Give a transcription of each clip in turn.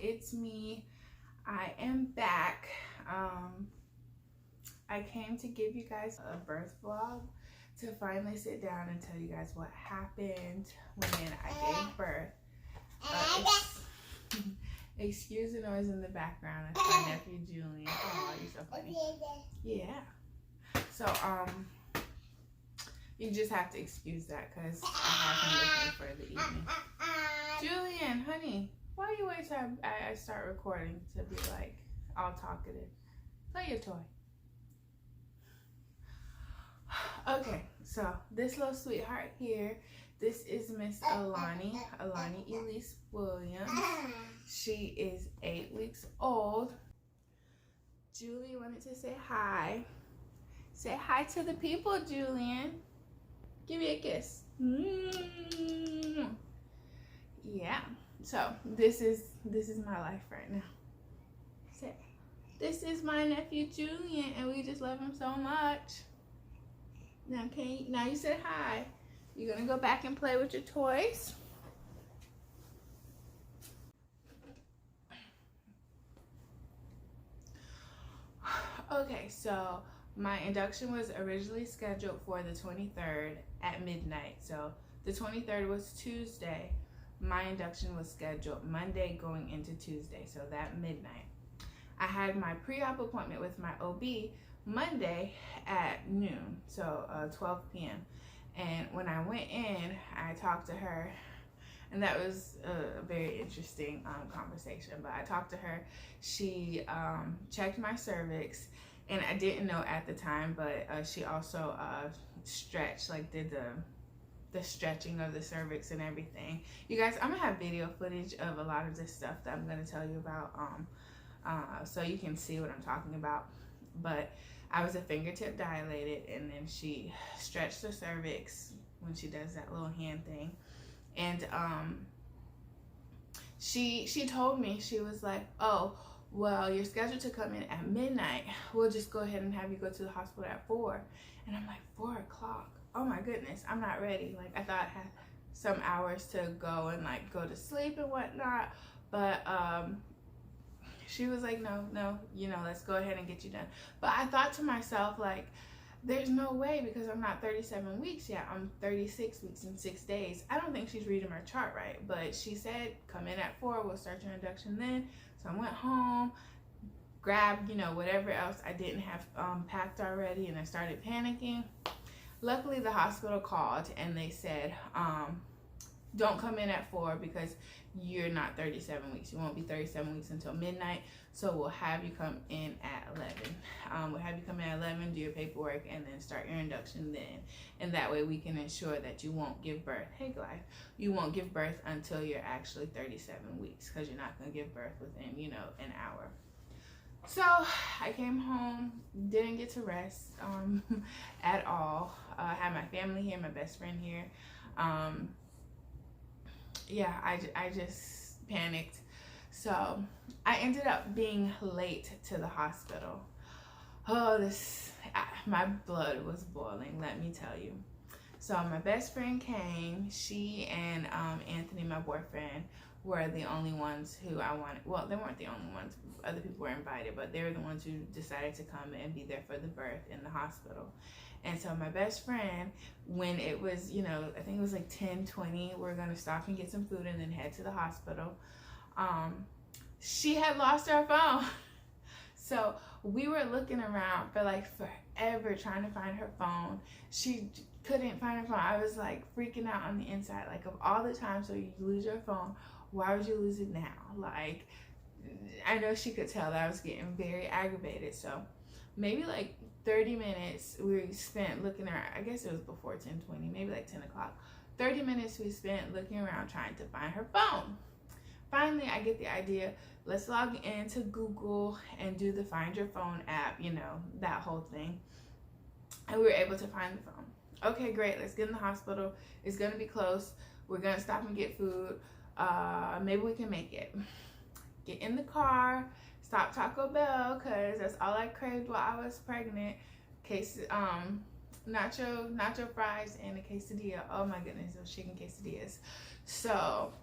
it's me. I am back. I came to give you guys a birth vlog, to finally sit down and tell you guys what happened when I gave birth. Excuse the noise in the background. It's my nephew Julian. Oh, you're so funny. Yeah. So you just have to excuse that because I have him with me for the evening. Julian, honey, why you wait till I start recording to be like all talkative? Play your toy. Okay, so this little sweetheart here, this is Miss Alani Elise Williams. She is 8 weeks old. Julie wanted to say hi. Say hi to the people, Julian. Give me a kiss. Yeah. So this is my life right now. Say, this is my nephew Julian, and we just love him so much. Now you said hi. You're gonna go back and play with your toys. Okay, so my induction was originally scheduled for the 23rd at midnight. So the 23rd was Tuesday. My induction was scheduled Monday going into Tuesday, so that midnight. I had my pre-op appointment with my OB Monday at noon, so 12 p.m. And when I went in, I talked to her, and that was a very interesting conversation. But I talked to her. She checked my cervix, and I didn't know at the time, but she also stretched, like did the stretching of the cervix and everything. You guys, I'm gonna have video footage of a lot of this stuff that I'm gonna tell you about, so you can see what I'm talking about. But I was a fingertip dilated, and then she stretched the cervix when she does that little hand thing. And she told me, she was like, oh, well, you're scheduled to come in at midnight. We'll just go ahead and have you go to the hospital at 4. And I'm like, 4 o'clock? Oh my goodness, I'm not ready. Like, I thought I had some hours to go and like go to sleep and whatnot. But she was like, no, you know, let's go ahead and get you done. But I thought to myself, like, there's no way, because I'm not 37 weeks yet. I'm 36 weeks and 6 days. I don't think she's reading my chart right. But she said, come in at 4, we'll start your induction then. So I went home, grabbed, you know, whatever else I didn't have packed already, and I started panicking. Luckily, the hospital called, and they said, don't come in at 4 because you're not 37 weeks. You won't be 37 weeks until midnight. So we'll have you come in at 11. We'll have you come in at 11, do your paperwork, and then start your induction then. And that way we can ensure that you won't give birth. Hey, Glyde. You won't give birth until you're actually 37 weeks, because you're not going to give birth within, you know, an hour. So I came home, didn't get to rest at all. I had my family here, my best friend here. Yeah, I just panicked. So I ended up being late to the hospital. Oh, my blood was boiling, let me tell you. So my best friend came. She and Anthony, my boyfriend, were the only ones who I wanted. Well, they weren't the only ones. Other people were invited, but they were the ones who decided to come and be there for the birth in the hospital. And so my best friend, when it was, you know, I think it was like 10:20, we're going to stop and get some food and then head to the hospital. She had lost her phone. So we were looking around for like forever trying to find her phone. She couldn't find her phone. I was like freaking out on the inside. Like, of all the times where you lose your phone, why would you lose it now? Like, I know she could tell that I was getting very aggravated. So maybe like 30 minutes we spent looking around. I guess it was before 10:20, maybe like 10 o'clock. 30 minutes we spent looking around trying to find her phone. Finally, I get the idea. Let's log into Google and do the Find Your Phone app, you know, that whole thing. And we were able to find the phone. Okay, great. Let's get in the hospital. It's going to be close. We're going to stop and get food. Maybe we can make it. Get in the car. Stop Taco Bell, because that's all I craved while I was pregnant. Nacho fries and a quesadilla. Oh my goodness, those chicken quesadillas. So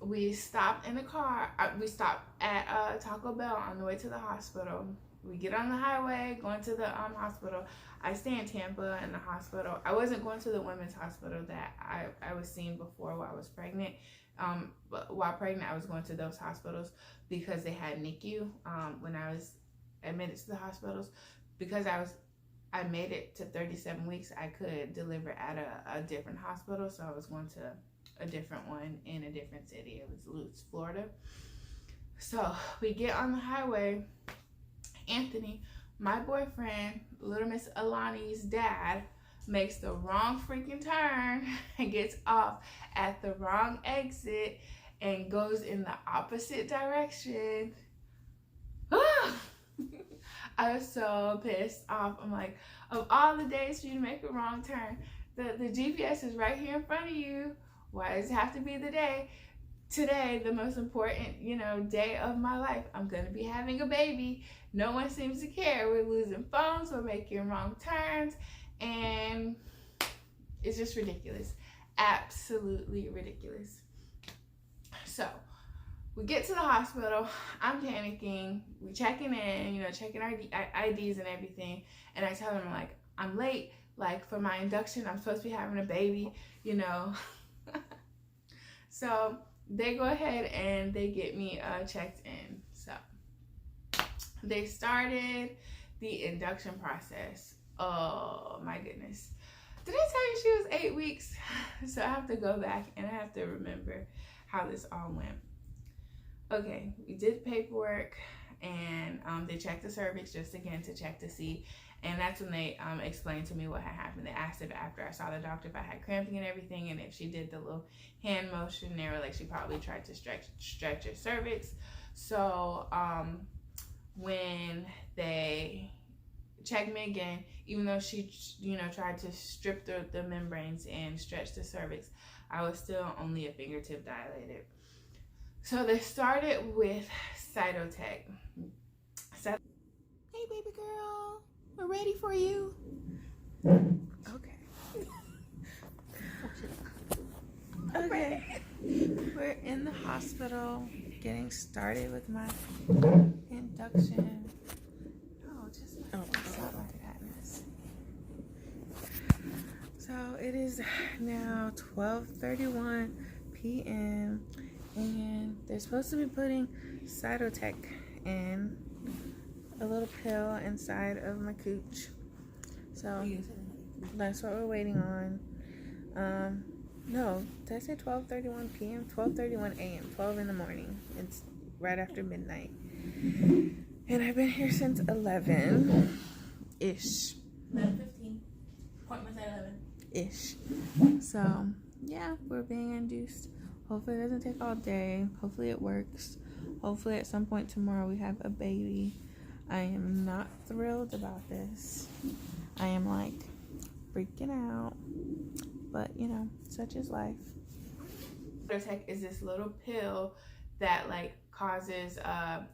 we stopped in the car. We stopped at Taco Bell on the way to the hospital. We get on the highway going to the hospital. I stay in Tampa in the hospital. I wasn't going to the women's hospital that I was seeing before while I was pregnant. But while pregnant, I was going to those hospitals because they had NICU. When I was admitted to the hospitals, because I made it to 37 weeks, I could deliver at a different hospital. So I was going to a different one in a different city. It was Lutz, Florida. So we get on the highway. Anthony, my boyfriend, little Miss Alani's dad, makes the wrong freaking turn and gets off at the wrong exit and goes in the opposite direction. I was so pissed off. I'm like, of all the days for you to make a wrong turn, the GPS is right here in front of you. Why does it have to be the day? Today, the most important, day of my life. I'm going to be having a baby. No one seems to care. We're losing phones. We're making wrong turns. And it's just ridiculous. Absolutely ridiculous. So we get to the hospital. I'm panicking. We're checking in, checking our IDs and everything. And I tell them, like, I'm late. Like, for my induction, I'm supposed to be having a baby, So they go ahead and they get me checked in. So they started the induction process. Oh my goodness. Did I tell you she was 8 weeks? So I have to go back and I have to remember how this all went. Okay, we did paperwork and they checked the cervix just again to check to see. And that's when they explained to me what had happened. They asked if after I saw the doctor if I had cramping and everything, and if she did the little hand motion, they were like, she probably tried to stretch your cervix. So when they checked me again, even though she tried to strip the membranes and stretch the cervix, I was still only a fingertip dilated. So they started with Cytotec. Hey baby girl, we're ready for you. Okay. Okay. We're in the hospital getting started with my induction. So it is now 12:31 p.m. and they're supposed to be putting Cytotec in, a little pill inside of my cooch. So that's what we're waiting on. No, did I say 12:31 p.m.? 12:31 a.m. 12 in the morning. It's right after midnight. And I've been here since 11-ish. 11:15. Appointment's at 11-ish. So, yeah, we're being induced. Hopefully it doesn't take all day. Hopefully it works. Hopefully at some point tomorrow we have a baby. I am not thrilled about this. I am like freaking out. But, such is life. Cytotec is this little pill that like causes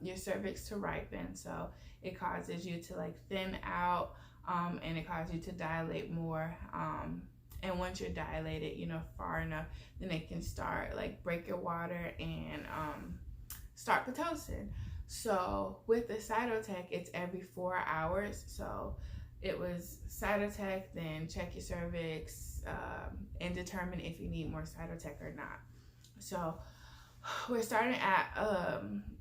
your cervix to ripen. So it causes you to like thin out and it causes you to dilate more. And once you're dilated, far enough, then it can start like break your water and start Pitocin. So with the Cytotec, it's every 4 hours. So it was Cytotec, then check your cervix and determine if you need more Cytotec or not. So we're starting at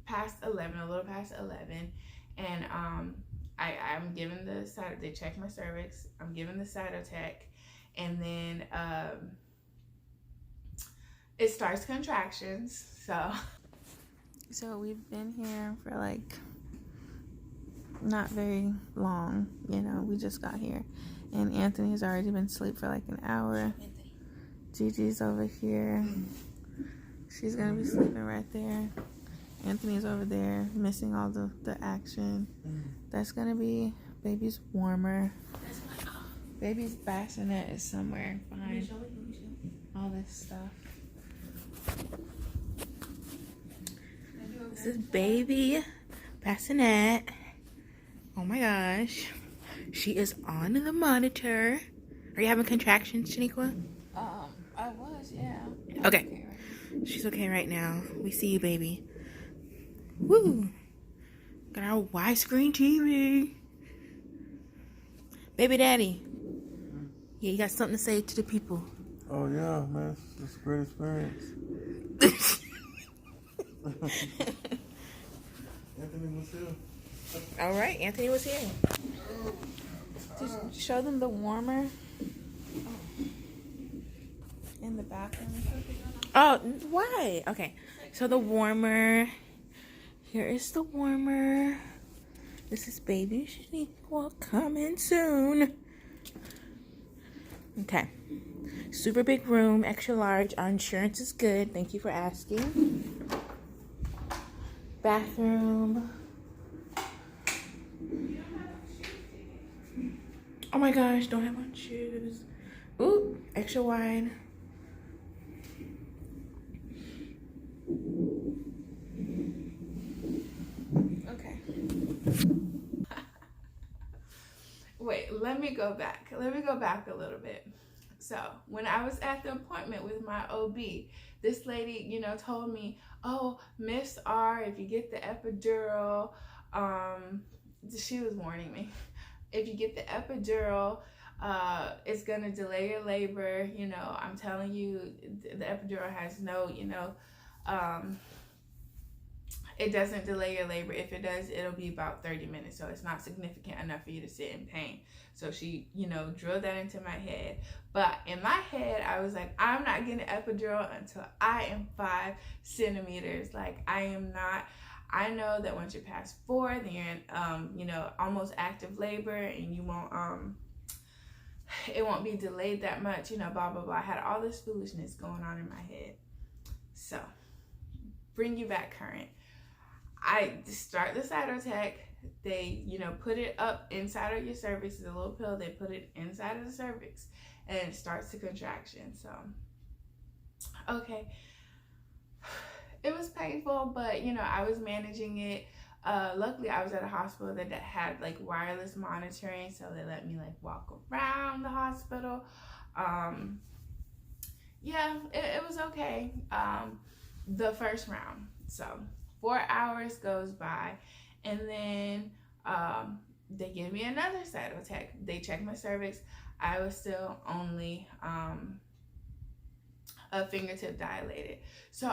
past 11, a little past 11, and I'm given the Cytotec. They check my cervix. I'm given the Cytotec, and then it starts contractions. So we've been here for like not very long, we just got here, and Anthony's already been asleep for like an hour. Gigi's over here. She's gonna be sleeping right there. Anthony's over there missing all the action. That's gonna be baby's warmer. Baby's bassinet is somewhere behind all this stuff. This is baby bassinet. Oh my gosh. She is on the monitor. Are you having contractions, Shaniqua? I was, yeah. Okay. She's okay right now. We see you, baby. Woo! Got our widescreen TV. Baby daddy. Yeah, you got something to say to the people. Oh yeah, man, it's a great experience. Anthony was here. All right, Anthony was here. Just show them the warmer. In the bathroom. Oh, why? Okay, so the warmer. Here is the warmer. This is baby. She will come in soon. Okay. Super big room, extra large. Our insurance is good. Thank you for asking. Bathroom. Oh my gosh, don't have on shoes. Ooh, extra wide. Okay. Wait, let me go back. Let me go back a little bit. So when I was at the appointment with my OB, this lady, you know, told me, oh, Miss R, if you get the epidural, she was warning me. If you get the epidural, it's gonna delay your labor. You know, I'm telling you, the epidural has no, you know, it doesn't delay your labor. If it does, it'll be about 30 minutes. So it's not significant enough for you to sit in pain. So she, you know, drilled that into my head. But in my head, I was like, I'm not getting an epidural until I am 5 centimeters. Like, I am not. I know that once you're past 4, then you're in, you know, almost active labor, and you won't, it won't be delayed that much, you know, blah, blah, blah. I had all this foolishness going on in my head. So, bring you back current. I start the cytotech. They, you know, put it up inside of your cervix. It's a little pill. They put it inside of the cervix, and it starts the contraction. So, okay. It was painful, but, you know, I was managing it. Luckily, I was at a hospital that had, like, wireless monitoring, so they let me, like, walk around the hospital. Yeah, it was okay. The first round. So, 4 hours goes by, and then they give me another cytotech. They check my cervix. I was still only a fingertip dilated. So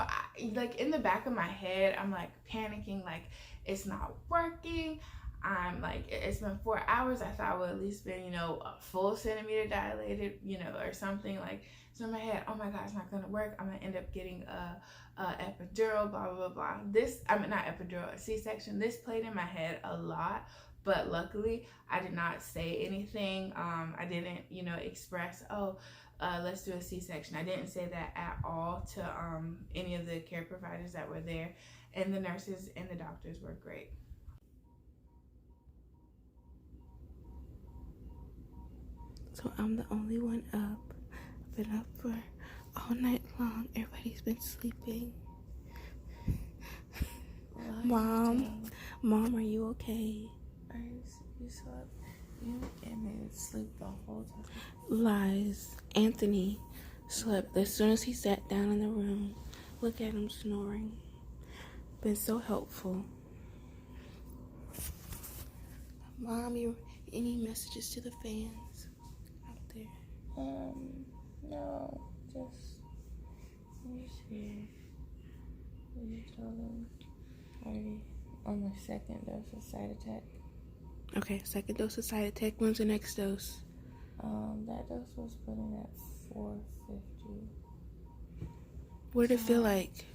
like in the back of my head, I'm like panicking, like it's not working. I'm like, it's been 4 hours. I thought I would at least been, you know, a full centimeter dilated, you know, or something. Like, so in my head, oh my God, it's not gonna work. I'm gonna end up getting a epidural, blah, blah, blah, blah. This, I mean, not epidural, a C-section. This played in my head a lot, but luckily I did not say anything. I didn't, you know, express, oh, let's do a C-section. I didn't say that at all to any of the care providers that were there, and the nurses and the doctors were great. So I'm the only one up. I've been up for all night long. Everybody's been sleeping. Mom, are you okay? You slept? You and me sleep the whole time. Lies. Anthony slept as soon as he sat down in the room. Look at him snoring. Been so helpful. Mom, any messages to the fans out there? No, just let me see. You told them already on my second dose of cytotech. Okay, second dose of cytotech. When's the next dose? That dose was put in at 4:50. What did it feel like?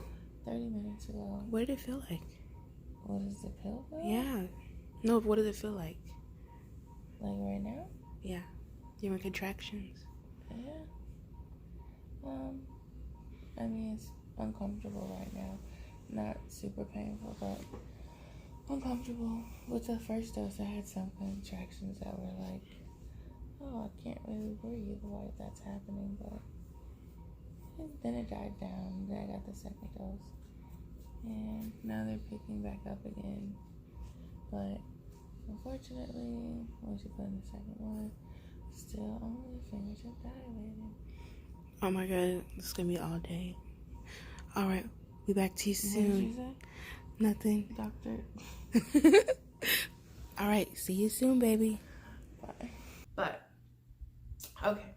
30 minutes ago. What did it feel like? What does the pill feel? Yeah. No, what does it feel like? Like right now? Yeah. During contractions. Yeah. I mean, it's uncomfortable right now. Not super painful, but uncomfortable. With the first dose, I had some contractions that were like, oh, I can't really breathe while that's happening, but then it died down. Then I got the second dose, and now they're picking back up again. But unfortunately, once you put in the second one, still only fingertip dilated. Oh my God, it's gonna be all day. All right, be back to you What did you soon. say? Nothing. Doctor. All right, see you soon, baby. Bye. But okay,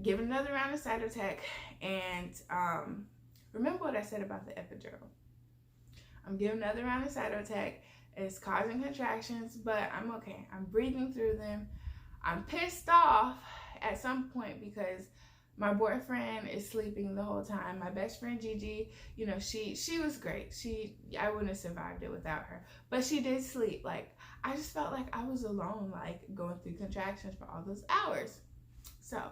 give another round of Cytotec, and remember what I said about the epidural. I'm giving another round of Cytotec. It's causing contractions, but I'm okay. I'm breathing through them. I'm pissed off at some point because my boyfriend is sleeping the whole time. My best friend Gigi, you know, she was great. I wouldn't have survived it without her, but she did sleep. Like, I just felt like I was alone, like going through contractions for all those hours. So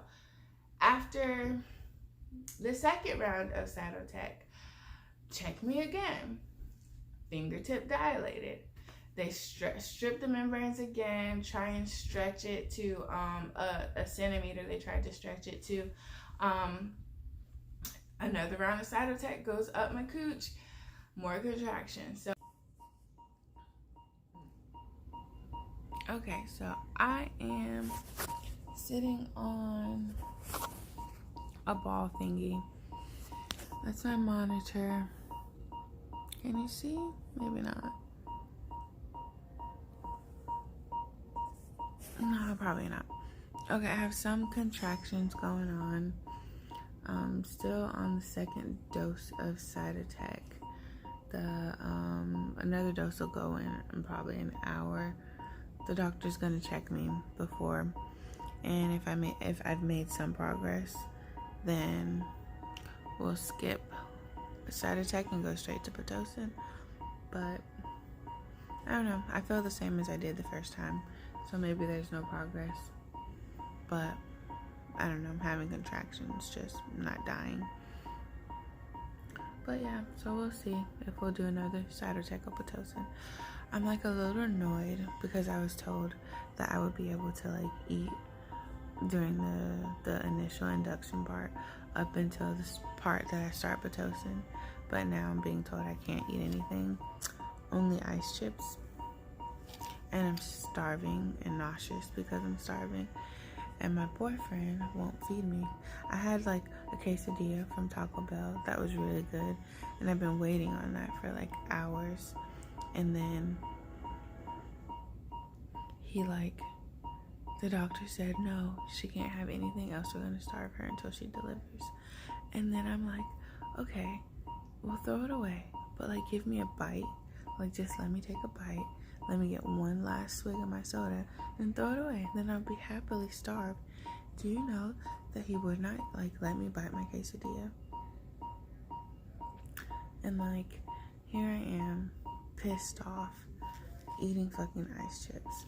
after the second round of Cytotec, check me again. Fingertip dilated. They strip the membranes again, try and stretch it to a centimeter. They tried to stretch it to. Another round of Cytotec goes up my cooch, more contractions. So, okay, so I am sitting on a ball thingy. That's my monitor. Can you see? Maybe not. No, probably not. Okay, I have some contractions going on. I'm still on the second dose of Cytotec. Another dose will go in probably an hour. The doctor's gonna check me before, and if I've made some progress, then we'll skip Cytotec and go straight to Pitocin. But I don't know. I feel the same as I did the first time, so maybe there's no progress. But I don't know. I'm having contractions, just not dying. But yeah, so we'll see if we'll do another Cytotec or Pitocin. I'm like a little annoyed because I was told that I would be able to like eat during the initial induction part up until this part that I start Pitocin. But now I'm being told I can't eat anything, only ice chips. And I'm starving and nauseous because I'm starving. And my boyfriend won't feed me. I had like a quesadilla from Taco Bell that was really good, and I've been waiting on that for like hours. And then the doctor said no, she can't have anything else. We're gonna starve her until she delivers. And then I'm like, okay, we'll throw it away, but like give me a bite. Like just let me take a bite. Let me get one last swig of my soda and throw it away. Then I'll be happily starved. Do you know that he would not like let me bite my quesadilla? And like here I am, pissed off, eating fucking ice chips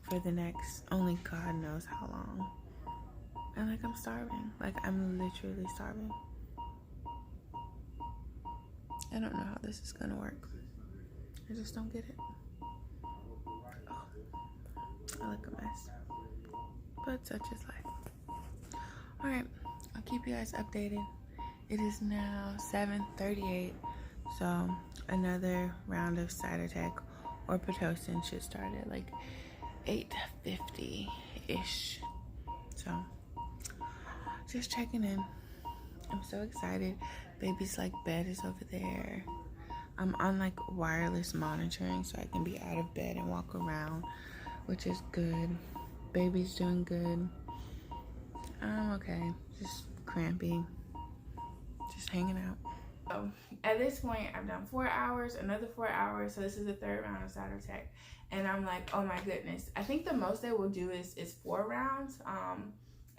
for the next only God knows how long. And like I'm starving. Like I'm literally starving. I don't know how this is gonna work. I just don't get it. I look a mess, but such is life. Alright, I'll keep you guys updated. It is now 7:38, so another round of Cytotec or Pitocin should start at like 8:50-ish. So, just checking in. I'm so excited. Baby's like bed is over there. I'm on like wireless monitoring so I can be out of bed and walk around, which is good. Baby's doing good. I'm okay. Just crampy. Just hanging out. So at this point, I've done 4 hours, another 4 hours. So this is the third round of Cytotec. And I'm like, oh my goodness. I think the most they will do is 4 rounds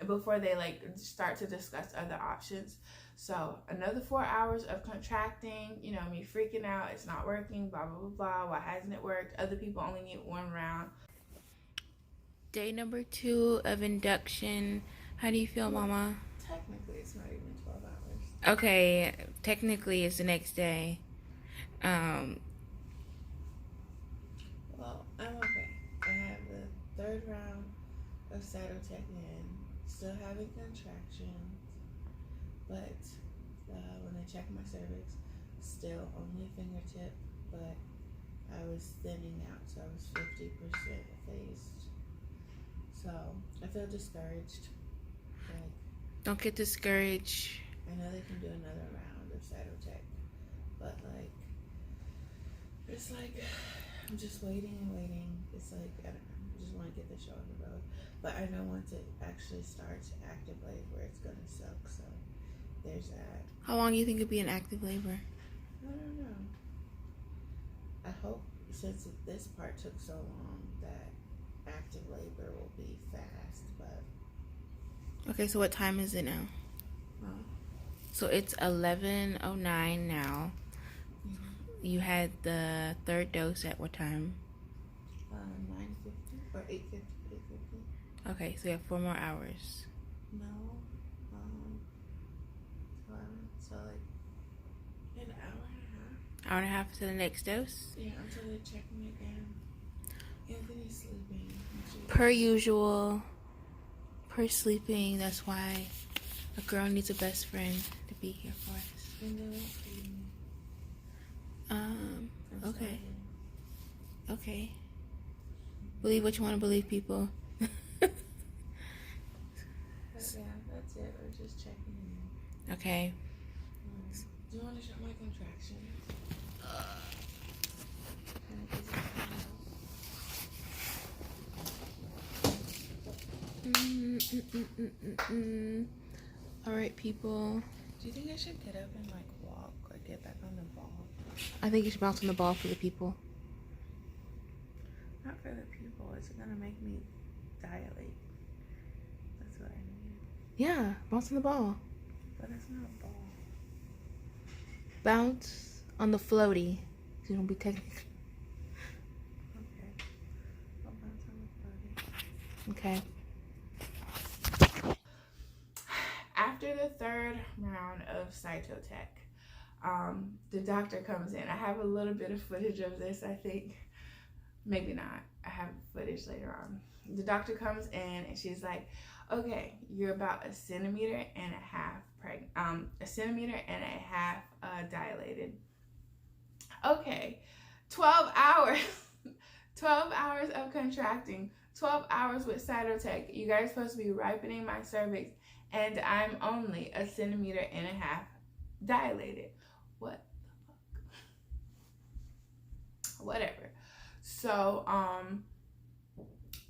before they like start to discuss other options. So another 4 hours of contracting, you know, me freaking out. It's not working, blah, blah, blah, blah. Why hasn't it worked? Other people only need 1 round. Day number 2 of induction. How do you feel, Mama? Technically, it's not even 12 hours. Okay, technically it's the next day. Well, I'm okay. I have the 3rd round of Cytotec in, still having contractions, but when I check my cervix, still only fingertip, but I was thinning out, so I was 50% effaced. So I feel discouraged. Like, Don't get discouraged. I know they can do another round the cytotech. But like, it's like I'm just waiting and waiting. It's like I don't know. I just want to get the show on the road. But I know once it actually starts active labor, it's gonna suck. So there's that. How long do you think it'd be in active labor? I don't know. I hope since this part took so long that active labor will be fast. But Okay, so what time is it now? So it's 11:09 now. You had the third dose at what time? 9:50 or 8:50. 8:50. Okay, so you have 4 more hours. No. 12. So like an hour and a half. Hour and a half to the next dose? Yeah, until they check me again. Anthony's sleeping. Per usual, per sleeping. That's why a girl needs a best friend to be here for us. And they won't feed me. I'm Okay. sorry. Okay. Believe what you want to believe, people. But yeah, that's it. We're just checking in. Okay. Do you want to show my contractions? All right, people. Do you think I should get up and like walk or get back on the ball? I think you should bounce on the ball for the people. Not for the people. It's gonna make me dilate. That's what I need. Yeah, bounce on the ball. But it's not a ball. Bounce on the floaty. So you don't be technical. Okay. I'll bounce on the floaty. Okay. After the third round of cytotech, the doctor comes in. I have a little bit of footage of this, I think. Maybe not. I have footage later on. The doctor comes in and she's like, okay, you're about 1.5 centimeters pregnant. 1.5 centimeters dilated. Okay, 12 hours. 12 hours of contracting. 12 hours with cytotech. You guys are supposed to be ripening my cervix, and I'm only 1.5 centimeters dilated. What the fuck? Whatever. So,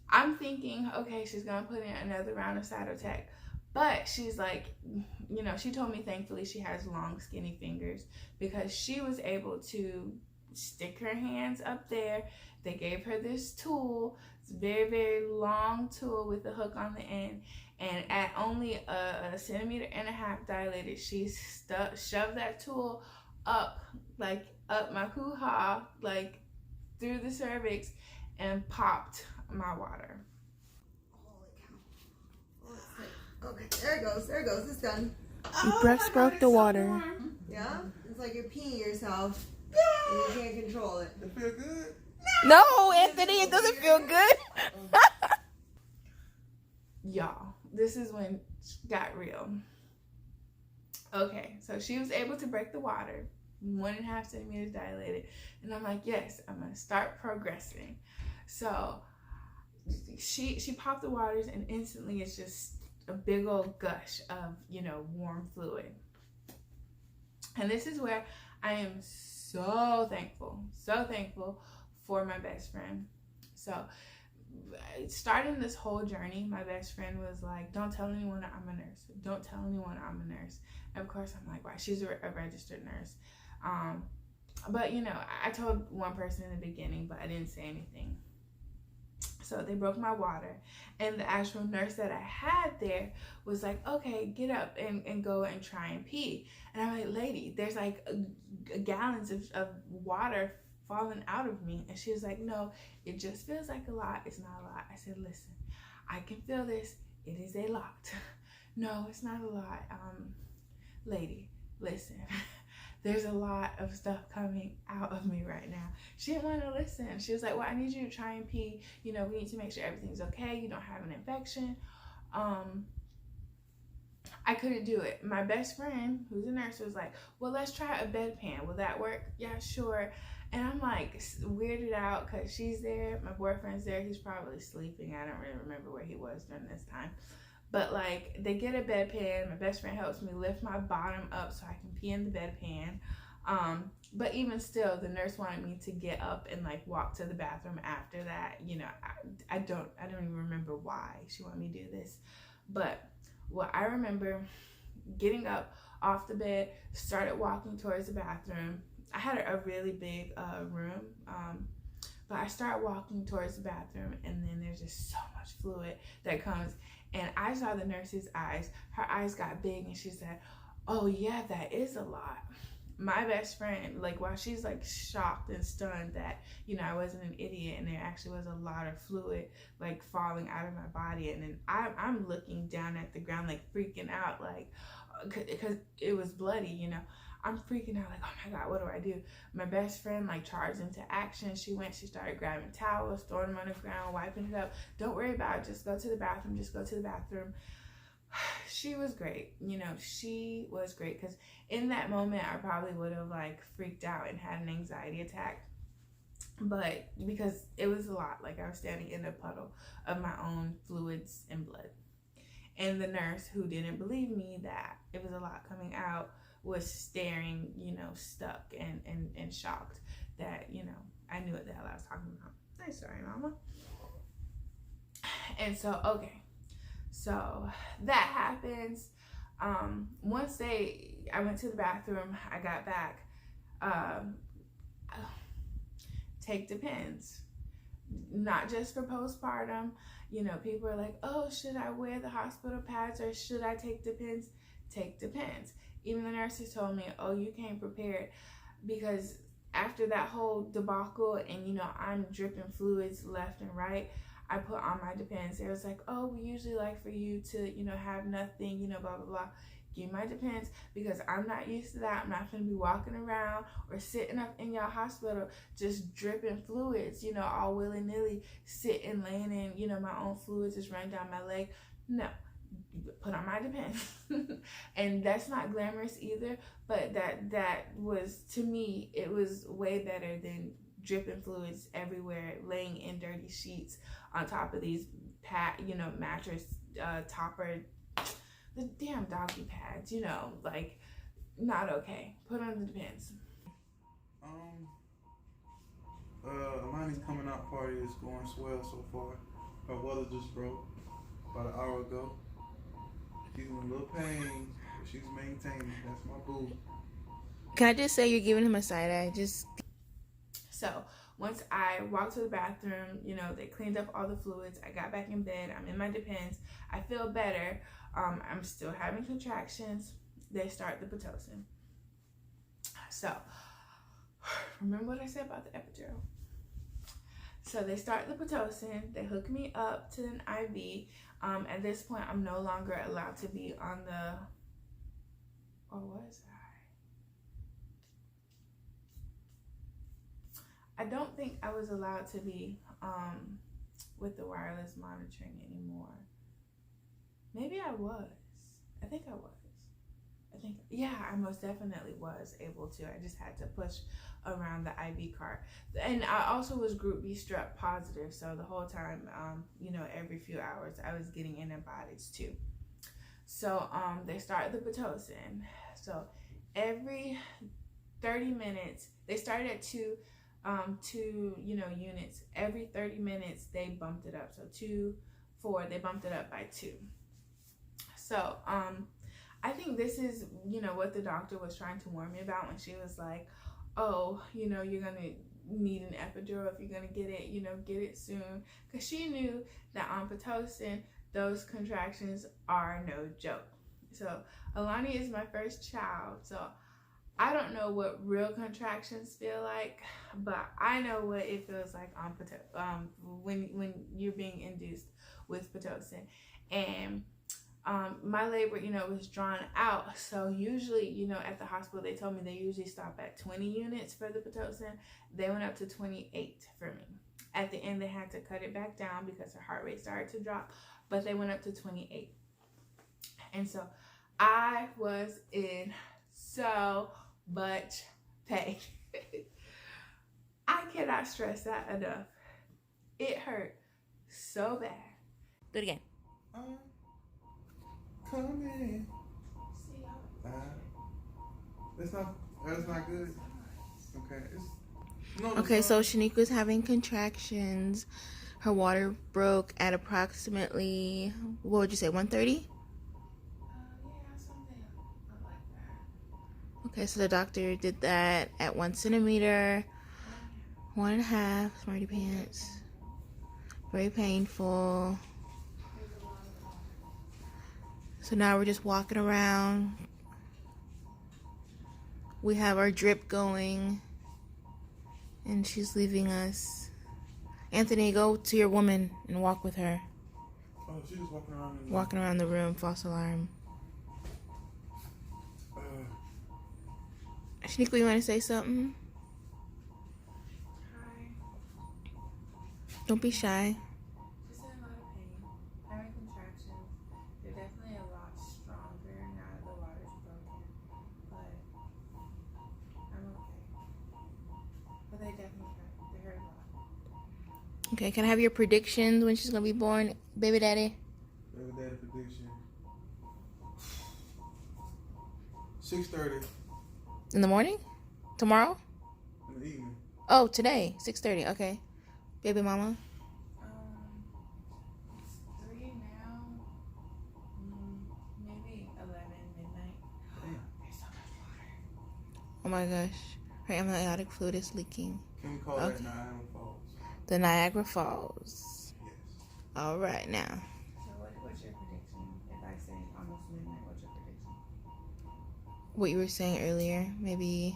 I'm thinking, okay, she's gonna put in another round of cytotech. But she's like, you know, she told me thankfully she has long, skinny fingers because she was able to stick her hands up there. They gave her this tool. It's a very, very long tool with a hook on the end. And at only 1.5 centimeters dilated, she shoved that tool up my hoo-ha, like through the cervix, and popped my water. Holy cow. Okay, there it goes. There it goes. It's done. You broke the water. Yeah? It's like you're peeing yourself. And you can't control it. It feel good? No, Anthony, it doesn't feel good. Y'all, this is when it got real. Okay, so she was able to break the water, 1.5 centimeters dilated, and I'm like, yes, I'm gonna start progressing. So she popped the waters, and instantly it's just a big old gush of, you know, warm fluid. And this is where I am so thankful for my best friend. So starting this whole journey, my best friend was like, don't tell anyone I'm a nurse. Don't tell anyone I'm a nurse. And of course, I'm like, why? She's a registered nurse. But, you know, I told one person in the beginning, but I didn't say anything. So they broke my water. And the actual nurse that I had there was like, okay, get up and go and try and pee. And I'm like, lady, there's like gallons of water falling out of me. And she was like, no, it just feels like a lot. It's not a lot. I said, listen, I can feel this. It is a lot. No, it's not a lot. Lady, listen. There's a lot of stuff coming out of me right now. She didn't want to listen. She was like, well, I need you to try and pee. You know, we need to make sure everything's okay. You don't have an infection. I couldn't do it. My best friend, who's a nurse, was like, well, let's try a bedpan. Will that work? Yeah, sure. And I'm like weirded out because she's there. My boyfriend's there. He's probably sleeping. I don't really remember where he was during this time. But like they get a bedpan. My best friend helps me lift my bottom up so I can pee in the bedpan. But even still, the nurse wanted me to get up and like walk to the bathroom after that. You know, I don't even remember why she wanted me to do this. But well, I remember getting up off the bed, started walking towards the bathroom. I had a really big room, but I started walking towards the bathroom, and then there's just so much fluid that comes, and I saw the nurse's eyes. Her eyes got big, and she said, "Oh yeah, that is a lot." My best friend, like, while she's like shocked and stunned that, you know, I wasn't an idiot and there actually was a lot of fluid like falling out of my body, and then I'm looking down at the ground like freaking out, like, because it was bloody, you know. I'm freaking out like, oh my God, what do I do? My best friend like charged into action. She started grabbing towels, throwing them on the ground, wiping it up. Don't worry about it, just go to the bathroom, just go to the bathroom. She was great, you know, she was great, because in that moment I probably would have like freaked out and had an anxiety attack, but because it was a lot, like I was standing in a puddle of my own fluids and blood, and the nurse, who didn't believe me that it was a lot coming out, was staring, you know, stuck and shocked that, you know, I knew what the hell I was talking about. I'm sorry, mama. And so, okay, so that happens. Once I went to the bathroom, I got back. Take Depends. Not just for postpartum. You know, people are like, oh, should I wear the hospital pads or should I take Depends? Take Depends. Even the nurses told me, oh, you came prepared, because after that whole debacle and, you know, I'm dripping fluids left and right, I put on my Depends. It was like, oh, we usually like for you to, you know, have nothing, you know, blah, blah, blah. Give my Depends, because I'm not used to that. I'm not going to be walking around or sitting up in your hospital just dripping fluids, you know, all willy-nilly, sitting, laying in, you know, my own fluids just running down my leg. No. Put on my Depends. And that's not glamorous either, but that was, to me, it was way better than dripping fluids everywhere, laying in dirty sheets on top of these mattress topper, the damn doggy pads, you know, like, not okay. Put on the Depends. Amani's coming out party is going swell so far. Her weather just broke about an hour ago. She's in a little pain, but she's maintaining. That's my boo. Can I just say you're giving him a side eye? So once I walked to the bathroom, you know, they cleaned up all the fluids. I got back in bed. I'm in my Depends. I feel better. I'm still having contractions. They start the Pitocin. So remember what I said about the epidural. So they start the Pitocin. They hook me up to an IV. At this point, I'm no longer allowed to be on the, or was I don't think I was allowed to be with the wireless monitoring anymore. Maybe I was. I think I was. Yeah, I most definitely was able to. I just had to push around the IV cart. And I also was group B strep positive, so the whole time, you know, every few hours I was getting antibiotics too. So they started the Pitocin. So every 30 minutes, they started at two units. Every 30 minutes they bumped it up. So 2, 4, they bumped it up by 2. So I think this is, you know, what the doctor was trying to warn me about when she was like, oh, you know, you're going to need an epidural if you're going to get it, you know, get it soon. Because she knew that on Pitocin, those contractions are no joke. So Alani is my first child. So I don't know what real contractions feel like, but I know what it feels like on when you're being induced with Pitocin. And my labor, you know, was drawn out. So usually, you know, at the hospital, they told me they usually stop at 20 units for the Pitocin. They went up to 28 for me. At the end, they had to cut it back down because her heart rate started to drop, but they went up to 28. And so I was in so much pain. I cannot stress that enough. It hurt so bad. Do it again. coming. That's not good. Okay. Okay, so Shanika's having contractions. Her water broke at approximately, what would you say, 1:30? Yeah, something like that. Okay, so the doctor did that at 1 centimeter, 1.5, smarty pants. Very painful. So now we're just walking around. We have our drip going, and she's leaving us. Anthony, go to your woman and walk with her. Oh, she's just walking around. Walking around the room, false alarm. Shanika, you want to say something? Hi. Don't be shy. Just in a lot of pain. Having contractions. They're definitely a lot stronger now that the water's broken. But I'm okay. But they definitely hurt. They hurt a lot. Okay, can I have your predictions when she's going to be born, baby daddy? Baby daddy prediction. 6:30 In the morning? Tomorrow? in the evening. Oh, today, 6:30. Okay. Baby mama? It's 3 now. Maybe 11 midnight. Damn. There's so much water. Oh my gosh. Her amniotic fluid is leaking. Can we call that Niagara Falls? The Niagara Falls. Yes. All right now. So what's your prediction? If I say almost midnight, what's your prediction? What you were saying earlier, maybe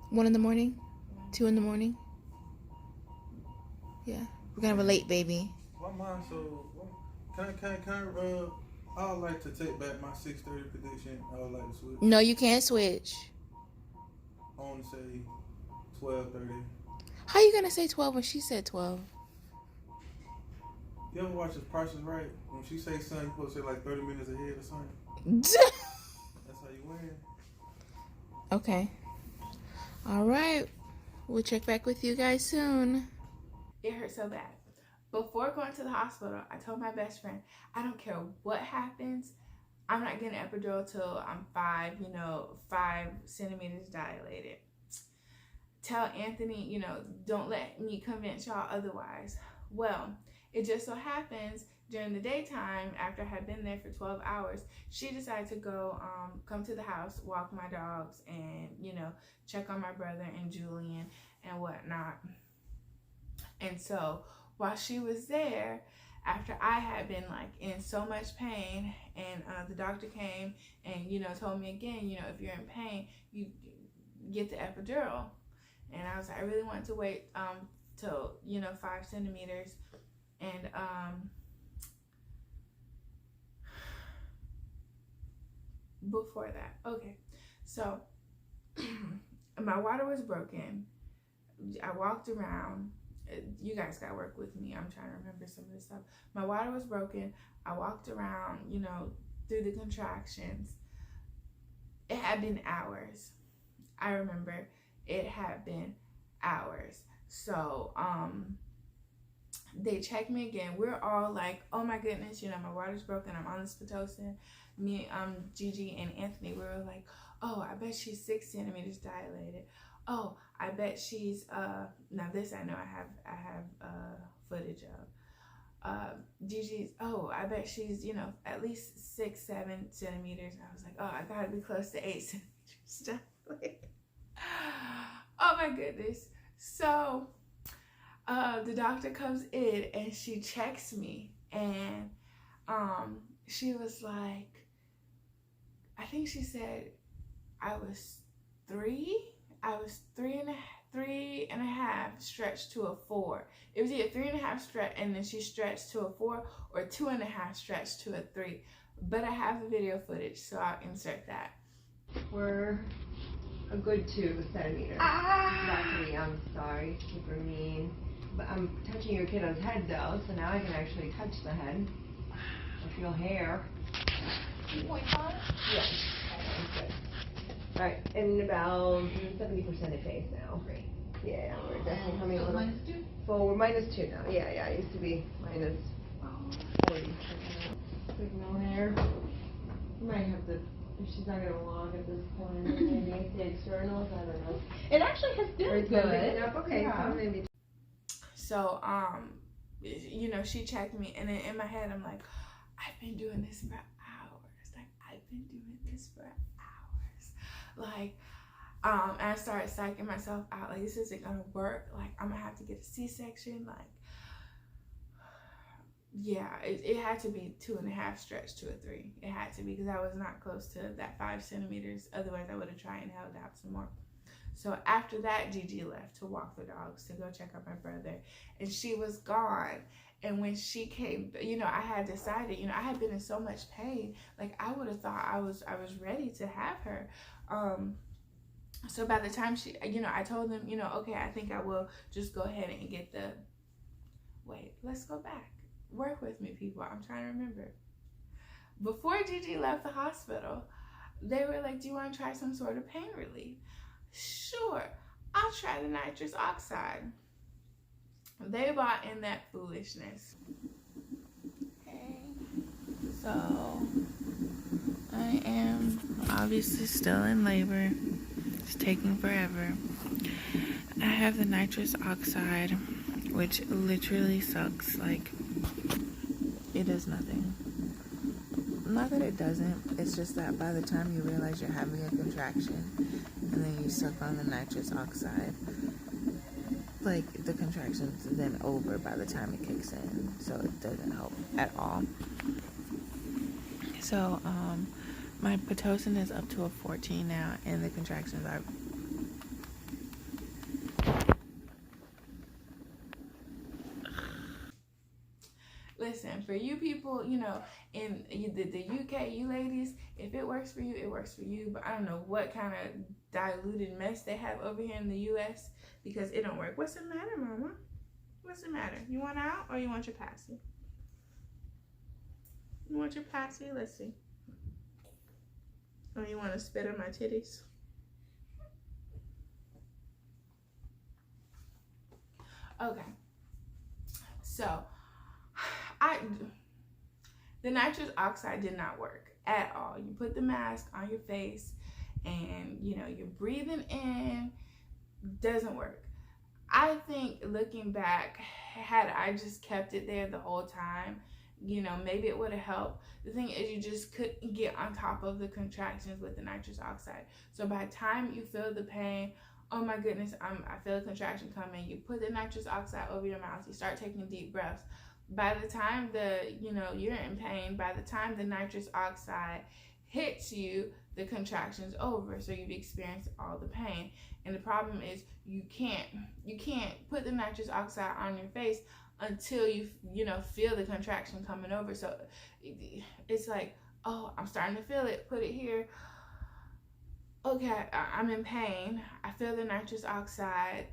1 in the morning, 2 in the morning. Yeah, we're gonna have a late baby. Why mine so? I would like to take back my 6:30 prediction. I would like to switch. No, you can't switch. I want to say 12:30. How you gonna say 12 when she said 12? You ever watch The Price is Right? When she say something, you supposed to say like 30 minutes ahead or something. That's how you win. Okay. All right. We'll check back with you guys soon. It hurt so bad. Before going to the hospital, I told my best friend, I don't care what happens, I'm not getting epidural till I'm 5 centimeters dilated. Tell Anthony, don't let me convince y'all otherwise. Well, it just so happens during the daytime, after I had been there for 12 hours, she decided to go come to the house, walk my dogs, and, check on my brother and Julian and whatnot. And so while she was there, after I had been in so much pain, and the doctor came and, told me again, if you're in pain, you get the epidural. And I was like, I really want to wait till, 5 centimeters. And before that, okay, so my water was broken. I walked around. You guys got to work with me. I'm trying to remember some of this stuff. My water was broken. I walked around, through the contractions. It had been hours. I remember it had been hours. So, they checked me again. We're all like, oh my goodness, my water's broken. I'm on this Pitocin. Me, Gigi and Anthony, we were like, oh, I bet she's 6 centimeters dilated. Oh, I bet she's now this I know I have footage of. Gigi's, oh, I bet she's, at least 6, 7 centimeters. I was like, oh, I gotta be close to 8 centimeters dilated. Oh my goodness. So the doctor comes in and she checks me, and she was like, I think she said I was 3 and a half stretched to a 4. It was either 3.5 stretch and then she stretched to a 4, or 2.5 stretched to a 3. But I have the video footage, so I'll insert that. We're a good 2 centimeters. Exactly. I'm sorry, super mean. But I'm touching your kiddo's head though, so now I can actually touch the head. I feel hair. 2.5? Yes. Okay, good. Alright, and about 70% effaced now. Great. Yeah, we're definitely coming a little. -2? Well, we're -2 now. Yeah, it used to be -40. There's no hair. Might have to, if she's not gonna walk at this point, maybe the externals, I don't know. It actually has been It's good. good. Okay, Yeah. so maybe. So, you know, she checked me, and then in my head, I'm like, I've been doing this for hours. Like, I've been doing this for hours. Like, and I started psyching myself out. Like, this isn't gonna work. Like, I'm gonna have to get a C-section. Like, yeah, it had to be 2.5 stretch to a 3. It had to be, because I was not close to that 5 centimeters. Otherwise, I would have tried and held out some more. So after that, Gigi left to walk the dogs, to go check on my brother, and she was gone. And when she came, you know, I had decided, you know, I had been in so much pain, like I would have thought I was ready to have her. So by the time she, you know, I told them, you know, okay, I think I will just go ahead and get the, wait, let's go back. Work with me, people. I'm trying to remember. Before Gigi left the hospital, they were like, do you want to try some sort of pain relief? Sure, I'll try the nitrous oxide. They bought in that foolishness. Okay. So, I am obviously still in labor. It's taking forever. I have the nitrous oxide, which literally sucks. Like, it does nothing. Not that it doesn't, it's just that by the time you realize you're having a contraction and then you suck on the nitrous oxide, like, the contraction's then over by the time it kicks in, so it doesn't help at all. So, my Pitocin is up to a 14 now, and the contractions are Listen, for you people, you know, in the UK, you ladies, if it works for you, it works for you. But I don't know what kind of diluted mess they have over here in the US, because it don't work. What's the matter, mama? What's the matter? You want out or you want your passy? You want your passy? Let's see. Or you want to spit on my titties? Okay. So, the nitrous oxide did not work at all. You put the mask on your face and, you know, you're breathing in, doesn't work. I think looking back, had I just kept it there the whole time, you know, maybe it would have helped. The thing is, you just couldn't get on top of the contractions with the nitrous oxide. So by the time you feel the pain, oh my goodness, I feel a contraction coming. You put the nitrous oxide over your mouth. You start taking deep breaths. By the time you're in pain, by the time the nitrous oxide hits you, the contraction's over. So you've experienced all the pain. And the problem is you can't put the nitrous oxide on your face until you feel the contraction coming over. So it's like, oh, I'm starting to feel it. Put it here. Okay, I'm in pain. I feel the nitrous oxide.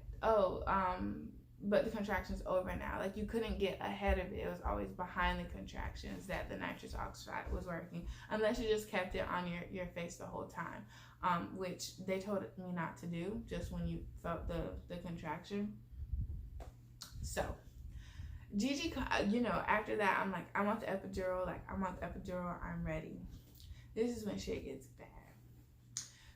But the contraction's over now. Like, you couldn't get ahead of it. It was always behind the contractions that the nitrous oxide was working, unless you just kept it on your face the whole time, which they told me not to do, just when you felt the contraction. So, Gigi, after that, I'm like, I want the epidural. Like, I want the epidural. I'm ready. This is when shit gets bad.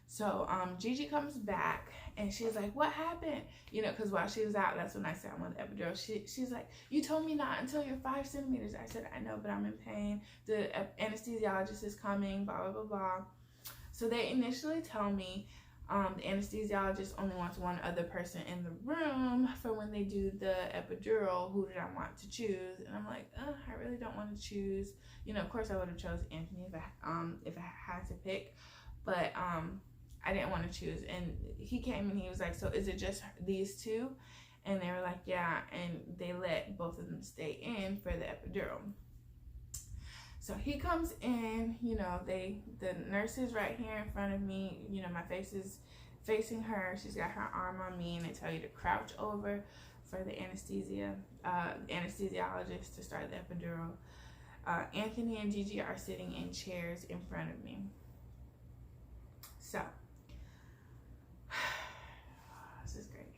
So, Gigi comes back, and she's like, what happened? You know, because while she was out, that's when I said I want the epidural. She's like, you told me not until you're 5 centimeters. I said, I know, but I'm in pain. The anesthesiologist is coming, blah, blah, blah, blah. So they initially tell me the anesthesiologist only wants one other person in the room for when they do the epidural. Who did I want to choose? And I'm like, I really don't want to choose. You know, of course I would have chose Anthony if I had to pick. But I didn't want to choose. And he came and he was like, so is it just these two? And they were like, yeah. And they let both of them stay in for the epidural. So he comes in, you know, the nurse is right here in front of me. You know, my face is facing her. She's got her arm on me, and they tell you to crouch over for the anesthesiologist to start the epidural. Anthony and Gigi are sitting in chairs in front of me. So, this is great.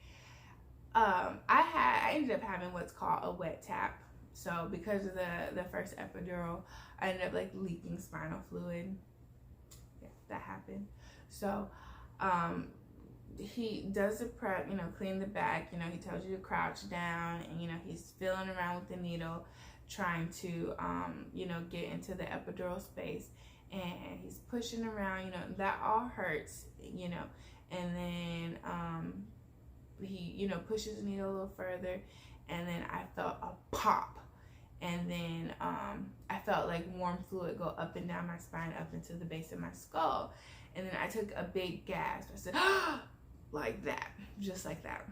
I ended up having what's called a wet tap. So because of the first epidural, I ended up like leaking spinal fluid. that happened. So he does the prep, clean the back, he tells you to crouch down, and he's feeling around with the needle, trying to get into the epidural space, and he's pushing around, that all hurts, and then he pushes the needle a little further, and then I felt a pop, and then I felt like warm fluid go up and down my spine, up into the base of my skull, and then I took a big gasp. I said, "Ah!" like that, just like that.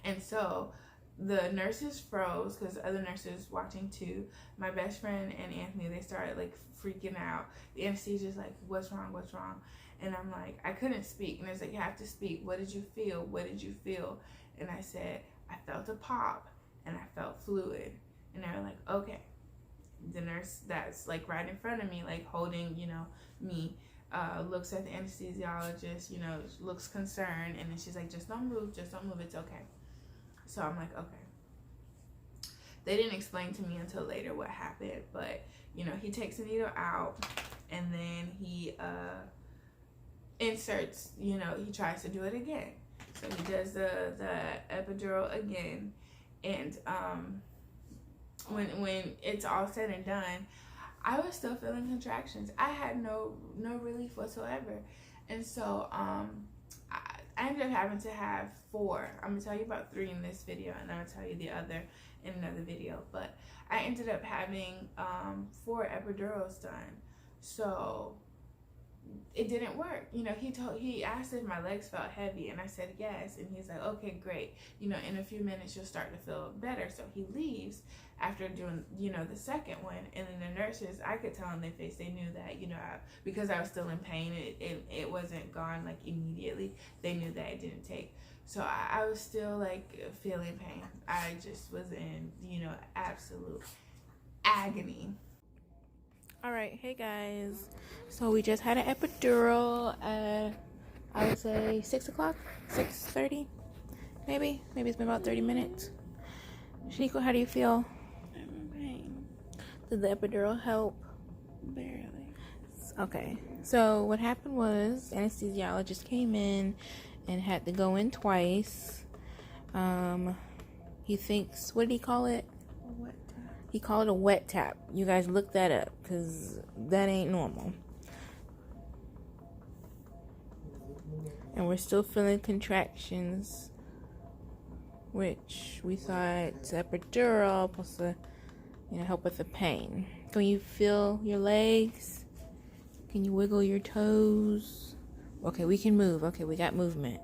And so the nurses froze, because other nurses watching too. My best friend and Anthony, they started like freaking out. The anesthesia's like, what's wrong, and I'm like, I couldn't speak, and it's like, you have to speak. What did you feel? And I said, I felt a pop and I felt fluid. And they were like, okay. The nurse that's like right in front of me, like holding me, looks at the anesthesiologist, looks concerned, and then she's like, just don't move, it's okay. So I'm like, okay. They didn't explain to me until later what happened, but he takes the needle out, and then he inserts, he tries to do it again. So he does the epidural again, and when it's all said and done, I was still feeling contractions. I had no relief whatsoever. And so I ended up having to have 4. I'm going to tell you about 3 in this video, and I'm going to tell you the other in another video. But I ended up having 4 epidurals done. So it didn't work. He asked if my legs felt heavy, and I said yes, and he's like, okay, great, in a few minutes you'll start to feel better. So he leaves after doing the second one, and then the nurses, I could tell on their face, they knew that because I was still in pain, it wasn't gone like immediately. They knew that it didn't take. So I was still like feeling pain. I just was in absolute agony. All right, hey guys, so we just had an epidural at, I would say 6 o'clock, 6:30, maybe it's been about 30 minutes. Shaniqua, how do you feel? I'm in pain. Did the epidural help? Barely. Okay, so what happened was anesthesiologist came in and had to go in twice. He thinks, what did he call it? He called it a wet tap. You guys look that up, because that ain't normal. And we're still feeling contractions, which we thought it's epidural, supposed to, help with the pain. Can you feel your legs? Can you wiggle your toes? Okay, we can move. Okay, we got movement.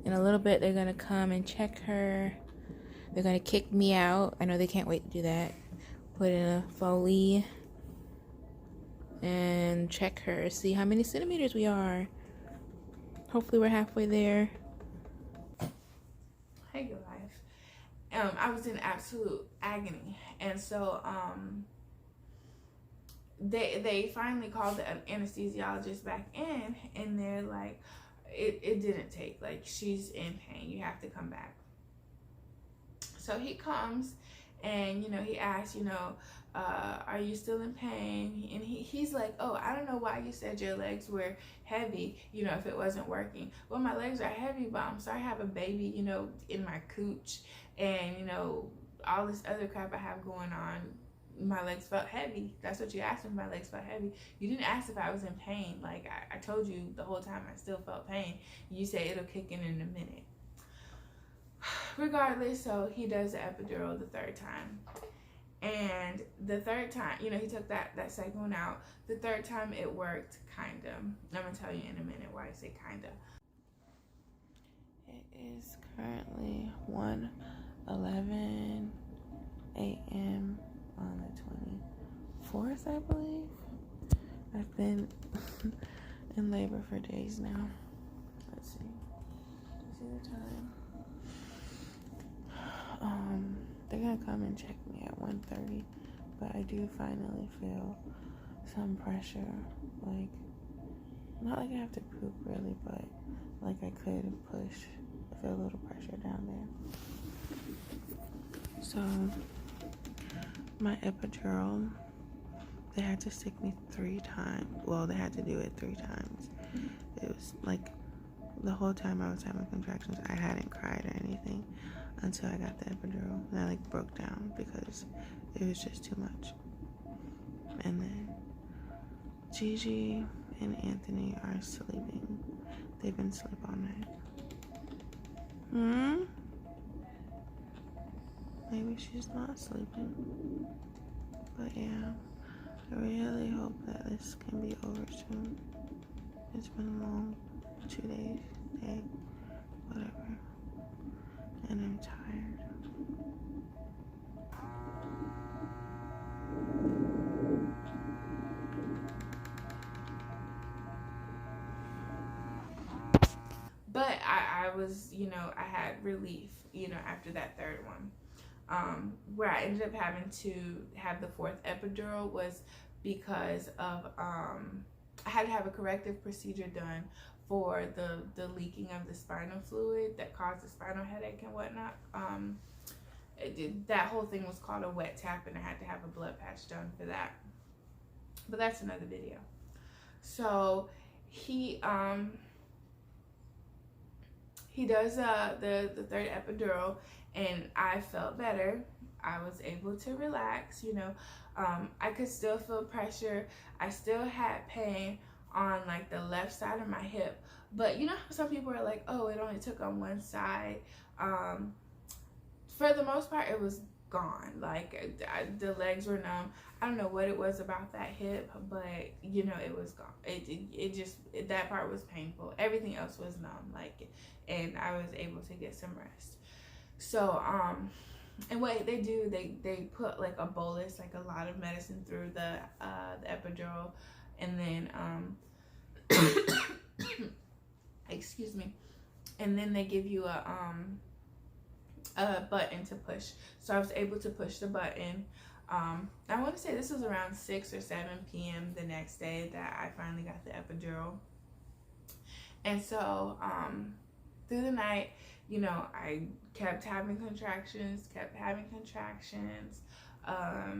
In a little bit, they're going to come and check her. They're going to kick me out. I know they can't wait to do that. Put in a Foley and check her. See how many centimeters we are. Hopefully we're halfway there. Hey guys. I was in absolute agony. And so they finally called the anesthesiologist back in, and they're like, it didn't take. Like, she's in pain. You have to come back. So he comes, and he asks, are you still in pain? And he's like, oh, I don't know why you said your legs were heavy, if it wasn't working. Well, my legs are heavy, but I'm sorry, I have a baby, in my cooch, and all this other crap I have going on. My legs felt heavy. That's what you asked me. My legs felt heavy. You didn't ask if I was in pain. Like I told you the whole time, I still felt pain. You say it'll kick in a minute. Regardless, so he does the epidural the 3rd time, and the 3rd time, he took that second one out. The 3rd time it worked, kinda. I'm gonna tell you in a minute why I say kinda. It is currently 1:11 a.m. on the 24th, I believe. I've been in labor for days now. Let's see the time. They're gonna come and check me at 1:30, but I do finally feel some pressure. Like, not like I have to poop really, but like I could push. I feel a little pressure down there. So my epidural they had to stick me 3 times. Well, they had to do it 3 times. It was like the whole time I was having contractions, I hadn't cried or anything until I got the epidural. And I like broke down because it was just too much. And then Gigi and Anthony are sleeping. They've been asleep all night. Maybe she's not sleeping. But yeah, I really hope that this can be over soon. It's been a long 2 days, day, whatever. And I'm tired. But I was, you know, I had relief, you know, after that third one. Where I ended up having to have the 4th epidural was because of I had to have a corrective procedure done for the leaking of the spinal fluid that caused the spinal headache and whatnot. That whole thing was called a wet tap, and I had to have a blood patch done for that. But that's another video. So he does the 3rd epidural, and I felt better. I was able to relax, you know. I could still feel pressure. I still had pain on like the left side of my hip, but you know how some people are like, oh, it only took on one side. For the most part, it was gone. Like the legs were numb. I don't know what it was about that hip, but you know, it was gone. It just, that part was painful. Everything else was numb, like, and I was able to get some rest. So and what they do, they put like a bolus, like a lot of medicine through the epidural, and then excuse me, and then they give you a button to push. So I was able to push the button. I want to say this was around 6 or 7 p.m. the next day that I finally got the epidural. And so through the night, you know, I kept having contractions. I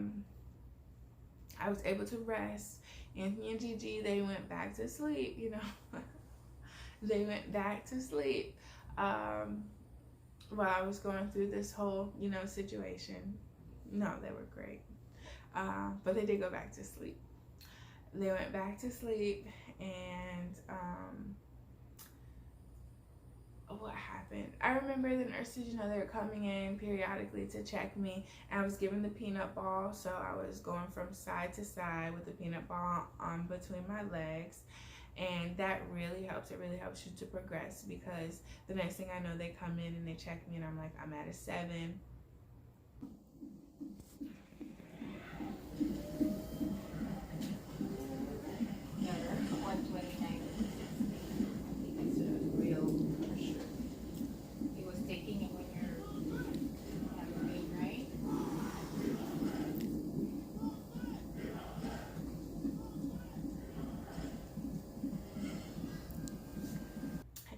was able to rest. Anthony and Gigi, they went back to sleep, you know. They went back to sleep while I was going through this whole, you know, situation. No, they were great. But they did go back to sleep. They went back to sleep, and what happened? I remember the nurses, you know, they were coming in periodically to check me, and I was given the peanut ball, so I was going from side to side with the peanut ball between my legs, and that really helps. It really helps you to progress, because the next thing I know, they come in and they check me, and I'm like, I'm at a 7.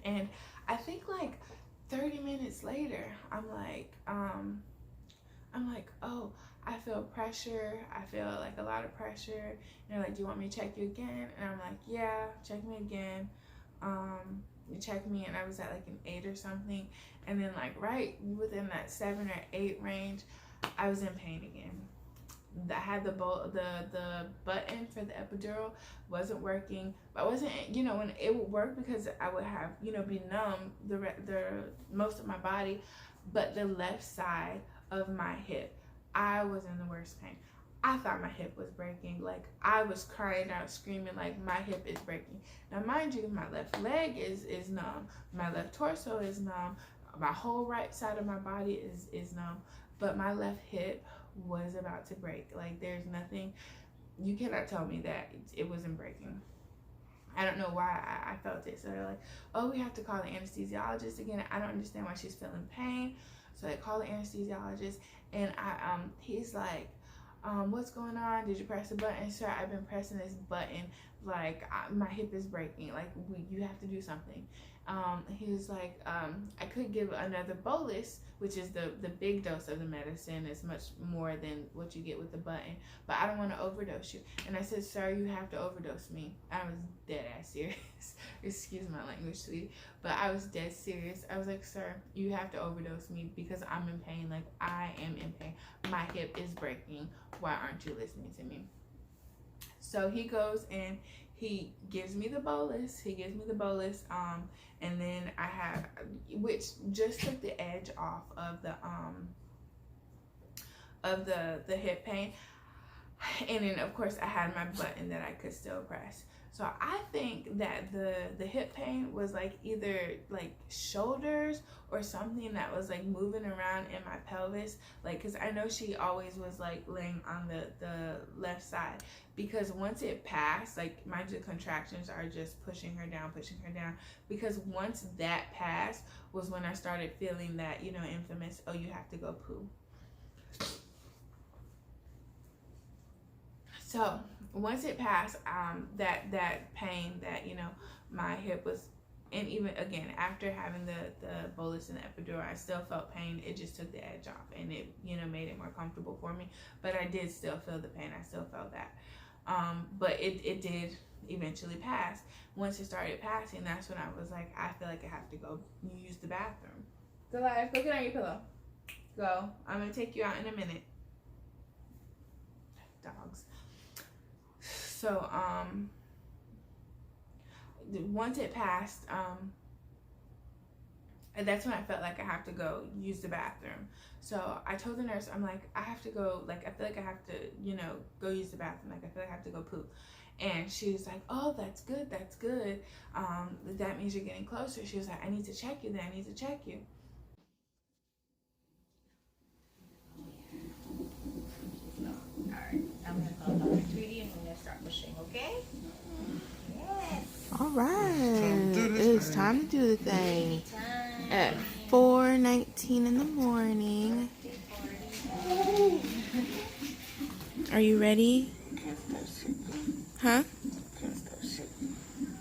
And I think like 30 minutes later, I'm like, oh, I feel pressure. I feel like a lot of pressure. And they're like, do you want me to check you again? And I'm like, yeah, check me again. You check me, and I was at like an 8 or something. And then like right within that 7 or 8 range, I was in pain again. I had the button for the epidural wasn't working, but I wasn't, you know, when it would work, because I would have, you know, be numb the most of my body, but the left side of my hip, I was in the worst pain. I thought my hip was breaking. Like, I was crying out, screaming, like, my hip is breaking. Now, mind you, my left leg is numb, my left torso is numb, my whole right side of my body is numb, but my left hip was about to break. Like, there's nothing, you cannot tell me that it wasn't breaking. I don't know why I felt it. So they're like, oh, we have to call the anesthesiologist again. I don't understand why she's feeling pain. So they call the anesthesiologist, and he's like, what's going on? Did you press the button? Sir, I've been pressing this button. Like, my hip is breaking. Like, you have to do something. He was like, I could give another bolus, which is the big dose of the medicine. It's much more than what you get with the button, but I don't want to overdose you. And I said, sir, you have to overdose me. I was dead ass serious. Excuse my language, sweetie, but I was dead serious. I was like, sir, you have to overdose me because I'm in pain. Like, I am in pain. My hip is breaking. Why aren't you listening to me? So he goes and he gives me the bolus. And then I have, which just took the edge off of the hip pain. And then of course I had my button that I could still press. So I think that the hip pain was like either like shoulders or something that was like moving around in my pelvis. Like, cause I know she always was like laying on the left side, because once it passed, like my contractions are just pushing her down. Because once that passed was when I started feeling that, you know, infamous, oh, you have to go poo. So once it passed, that pain that, you know, my hip was, and even again after having the bolus and the epidural, I still felt pain. It just took the edge off, and it, you know, made it more comfortable for me. But I did still feel the pain. I still felt that. But it did eventually pass. Once it started passing, that's when I was like, I feel like I have to go use the bathroom. Goliath, go get on your pillow. Go. I'm gonna take you out in a minute. Dogs. So, once it passed, and that's when I felt like I have to go use the bathroom. So I told the nurse, I'm like, I have to go, like, I feel like I have to, you know, go use the bathroom. Like, I feel like I have to go poop. And she was like, oh, that's good. That means you're getting closer. She was like, I need to check you then. I need to check you. Alright, I'm gonna call Dr. Tweety and we're gonna start pushing, okay? Yes. All right, it's time to do the thing. At 4:19 in the morning. Are you ready? Huh?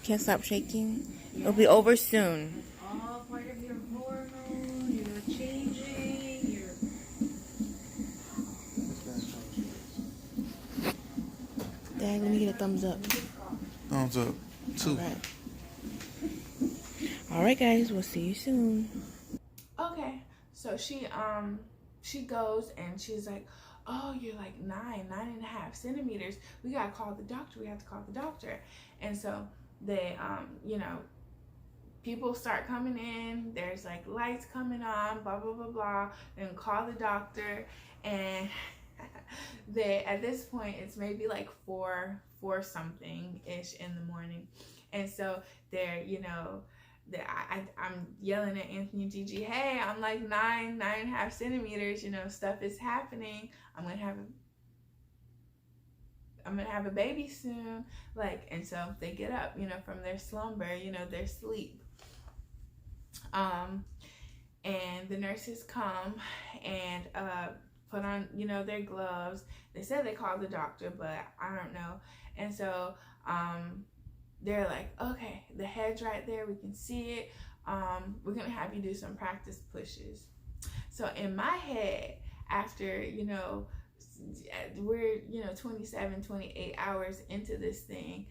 Can't stop shaking. It'll be over soon. All part of your hormone, you're changing, you're... Dad, let me get a thumbs up. Thumbs up. 2. All right, guys, we'll see you soon. Okay, so she goes and she's like, oh, you're like 9.5 centimeters. We gotta call the doctor. We have to call the doctor. And so they, you know, people start coming in. There's like lights coming on, blah blah blah blah. Then call the doctor, and they, at this point, it's maybe like 4 something ish in the morning, and so they're, you know, I'm yelling at Anthony and Gigi, hey, I'm like 9.5 centimeters, you know, stuff is happening. I'm gonna have a baby soon. Like, and so they get up, you know, from their slumber, you know, their sleep. And the nurses come and put on, you know, their gloves. They said they called the doctor, but I don't know. And so they're like, okay, the head's right there, we can see it. We're gonna have you do some practice pushes. So in my head, after, you know, we're, you know, 27, 28 hours into this thing,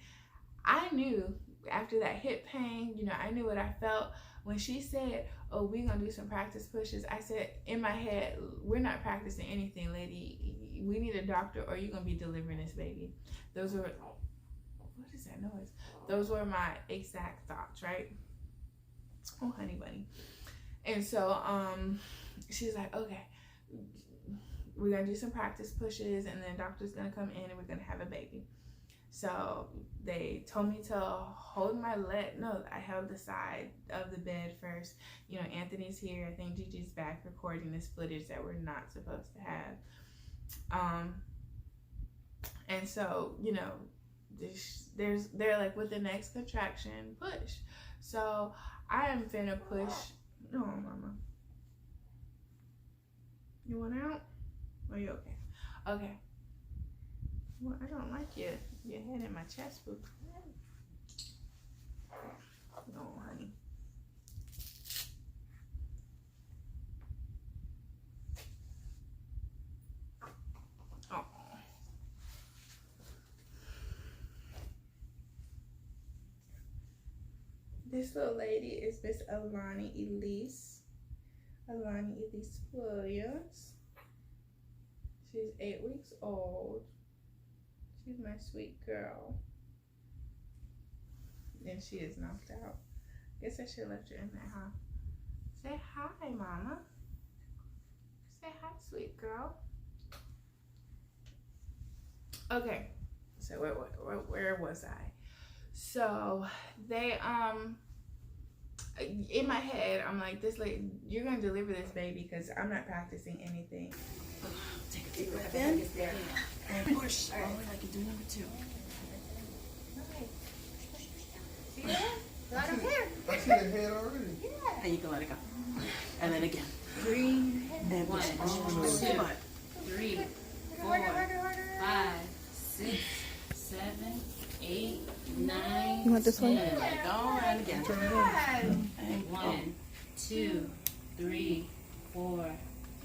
I knew after that hip pain, you know, I knew what I felt when she said, oh, we're gonna do some practice pushes. I said in my head, we're not practicing anything, lady. We need a doctor or you're gonna be delivering this baby. Those were, what is that noise? Those were my exact thoughts, right? Oh, honey bunny. And so she's like, okay, we're gonna do some practice pushes and then doctor's gonna come in and we're gonna have a baby. So they told me to hold my leg. No, I held the side of the bed first. You know, Anthony's here. I think Gigi's back recording this footage that we're not supposed to have. And so, you know, they're like, with the next contraction, push. So I am finna push. No, mama. You want out? Are you okay? Okay. Well, I don't like your head in my chest, boo. No, honey. This little lady is Miss Alani Elise Williams. She's 8 weeks old. She's my sweet girl. And she is knocked out. Guess I should have left her in there, huh? Say hi, Mama. Say hi, sweet girl. Okay, so where was I? So they in my head I'm like, this lady, you're gonna deliver this baby because I'm not practicing anything. Take a deep breath in and push all the way like you do number 2. See that? I don't care. I see the head already. Yeah. And you can let it go. And then again. Green. And push all the way back. 3, 4, 5, 6, 7, 8, 9. You want this one? 10. Let it go and again. Turn it on. And 1, 2, 3, 4,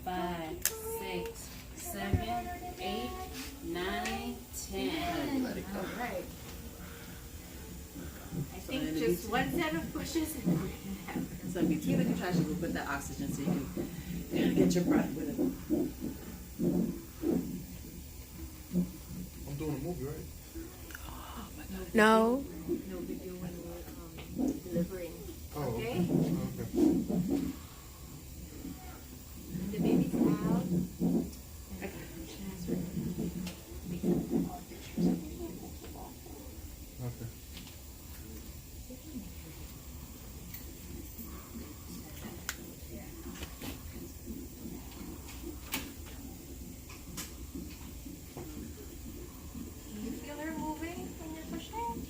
5, 6, 7, 8, 9, 10. let it go. All right. I think just one set of pushes and we're gonna have So between the contractions, we'll put that oxygen so you can kind of get your breath with it. I'm doing a movie, right? No. no video when we're delivering. Oh, Okay? okay. The baby's out. Okay. Can you feel her moving when you're pushing?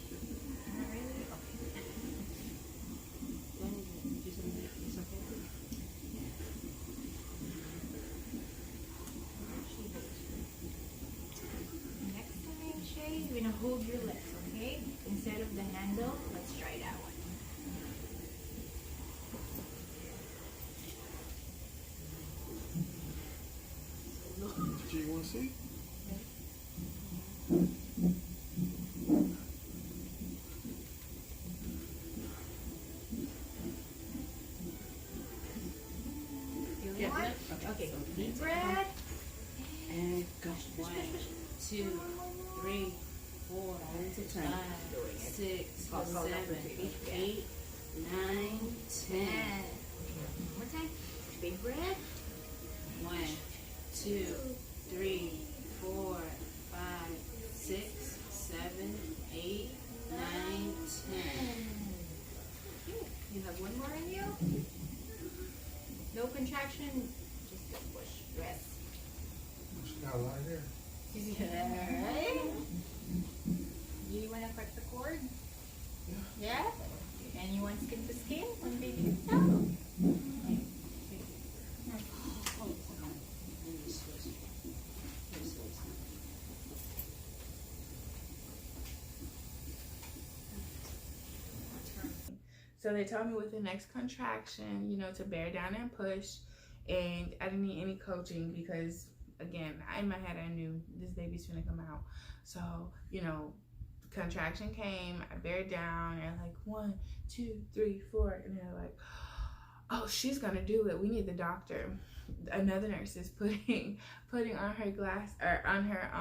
Not really? Okay. Then do something. It's okay. Next time, Shay, you're gonna hold your legs, okay? Instead of the handle, let's try that one. Did you want to see? Feel Yeah, more? yeah. Okay. So Deep breath. and go. 1, 2, 3, 4, Take time. 5, 6, 7, 8, 9, 10. One more time. Big breath. 1, 2, 3, 4, 5, 6, 7, 8, 9, 10. You have one more in you. No contraction. Just a push. Rest. She got a lot of hair. Yeah. Right? You want to cut the cord? Yeah? And you want skin to skin when baby gets out? So they told me with the next contraction, you know, to bear down and push. And I didn't need any coaching because, again, in my head I knew this baby's gonna come out. So, you know, contraction came, I bared down, and like 1, 2, 3, 4, and they're like, oh, she's gonna do it. We need the doctor. Another nurse is putting on her glass, or on her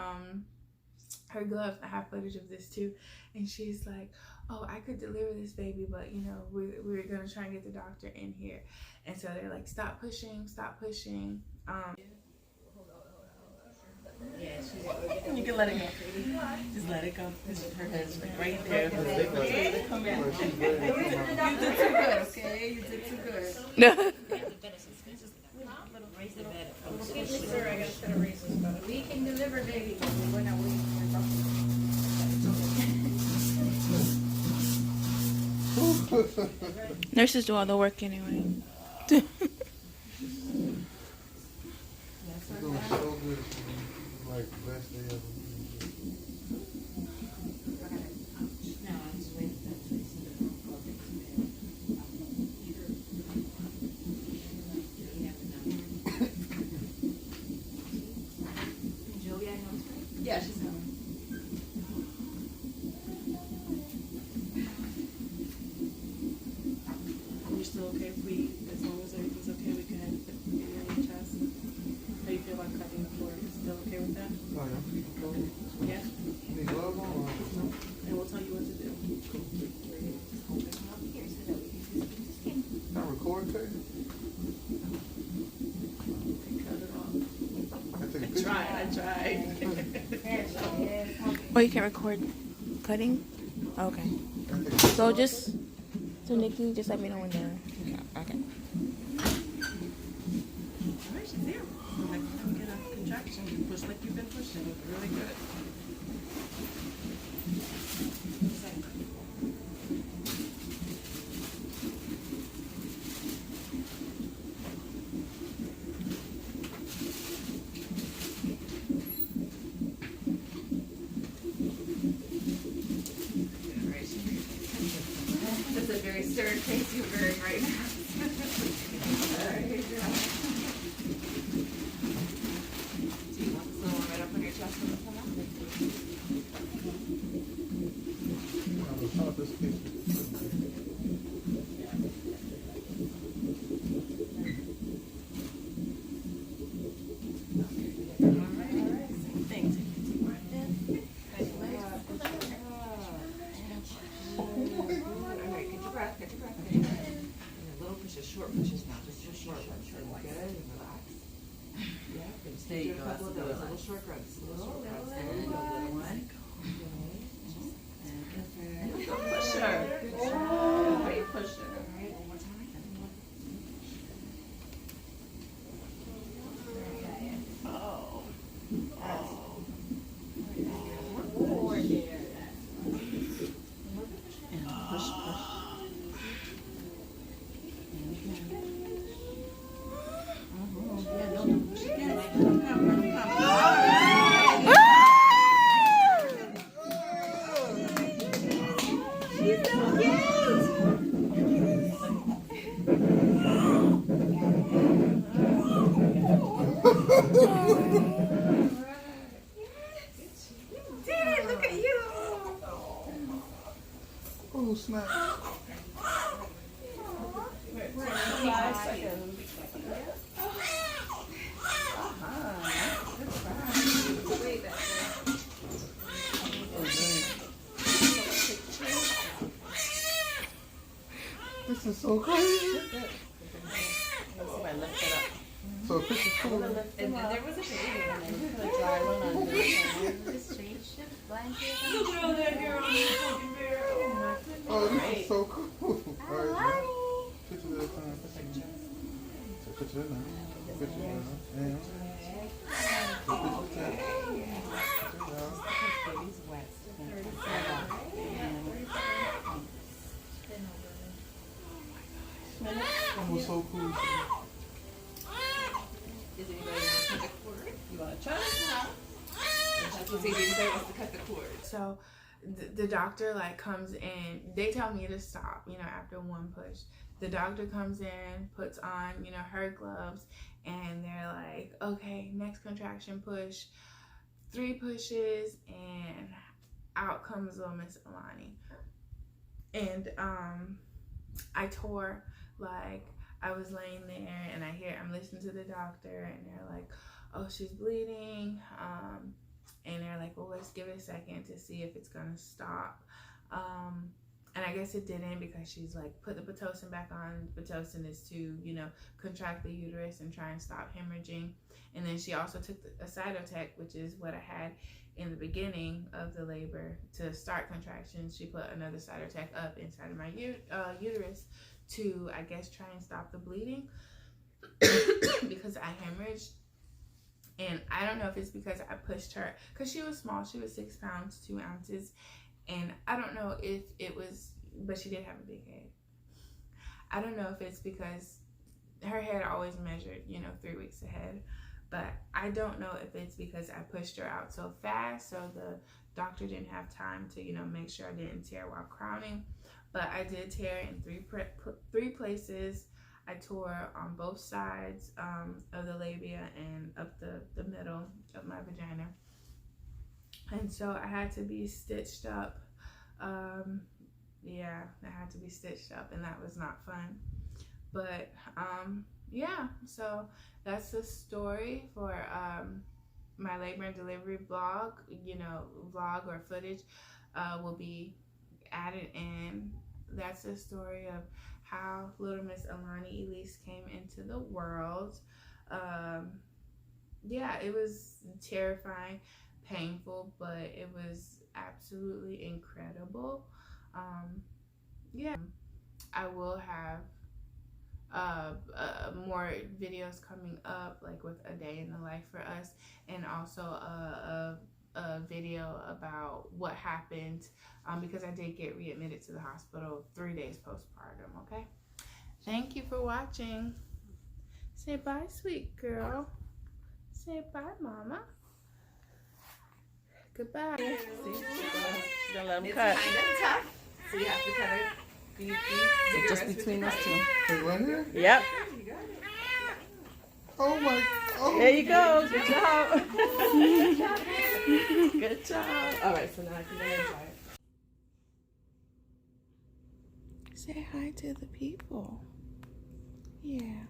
gloves. I have footage of this too, and she's like, oh, I could deliver this baby, but you know, we're gonna try and get the doctor in here. And so they're like, stop pushing. Yeah, she's You can let it go. Just let it go. Her head's like right there. Come in. You did too good, okay? You did too good. raise the bed. Sir, I gotta set a raise this bed. We can deliver baby. We're not waiting for the doctor. Nurses do all the work anyway. You're doing so good. Like, best day ever. No, I'm just waiting for that to see the phone call. Julia knows, right? Yeah, she's coming. as long as everything's okay, we can put the baby on your chest. How do you feel about cutting the cord? Still okay with that? Oh, yeah. Yeah? Need gloves on? And we'll tell you what to do. Just hold it up here so that we can just get the skin. Not recording, Tay? Cut it off. I take a I picture. tried. There she is. Oh, you can't record cutting? Okay. So Nikki, just let me know when they're okay. Alright, she's there. So next time you get a contraction, you push like you've been pushing. Really good. That's a very stern face you're wearing right now. Alright, here's your eye. Do you want this little one right up on your chest when it comes out? On the top of this picture. Same thing. Take a deep breath in. Alright, get your breath, get your breath. And little pushes, short pushes now, just short ones. Good, and relax. Yeah, and There you do a go, couple of that's those, good. little short grunts, little short grunts. There you go, little one. Good pusher. Good job. Great pusher. Alright, one more time. Oh. And push, push. Yeah, no, push again. Come. She's so Dad, look at you. Oh, snap. 5 seconds. This is so crazy. Somebody lift it up. So a picture's cool. And then there was a baby. Put a dry one on this straight shift blanket. Look at all that hair on this fucking bear. Oh my goodness. Oh, this is so cool. All right, picture at a time. So picture it now. Picture it now. And picture it now. Baby's wet. That was so cool. Does anybody want to cut the cord? You want to try? That's what anybody wants to cut the cord. So the doctor like comes in. They tell me to stop, after one push. The doctor comes in, puts on, her gloves, and they're like, okay, next contraction push. 3 pushes, and out comes little Miss Alani. And I tore, like, I was laying there, and I'm listening to the doctor, and they're like, oh, she's bleeding, and they're like, well, let's give it a second to see if it's gonna stop. And I guess it didn't, because she's like, put the Pitocin back on. Pitocin is to, contract the uterus and try and stop hemorrhaging. And then she also took a Cytotec, which is what I had in the beginning of the labor to start contractions. She put another Cytotec up inside of my uterus to, I guess, try and stop the bleeding because I hemorrhaged. And I don't know if it's because I pushed her, because she was small. She was 6 pounds, 2 ounces. And I don't know if it was, but she did have a big head. I don't know if it's because her head always measured, 3 weeks ahead. But I don't know if it's because I pushed her out so fast, so the doctor didn't have time to, make sure I didn't tear while crowning. But I did tear in 3 places. I tore on both sides of the labia and up the middle of my vagina. And so I had to be stitched up. I had to be stitched up, and that was not fun. But yeah, so that's the story for my labor and delivery vlog. You know, vlog or footage will be added in. That's the story of how little Miss Alani Elise came into the world. Yeah, it was terrifying, painful, but it was absolutely incredible. Yeah, I will have more videos coming up, like with a day in the life for us, and also a video about what happened, because I did get readmitted to the hospital 3 days postpartum. Okay, thank you for watching. Say bye, sweet girl. Say bye, mama. Goodbye. She's gonna let him cut. Kind of tough. So you have to cut it. Just between us two. Hey, right here? Yep. Oh my, oh. There you go. Good job. Good job. All right, so now I can go and try it. Say hi to the people. Yeah.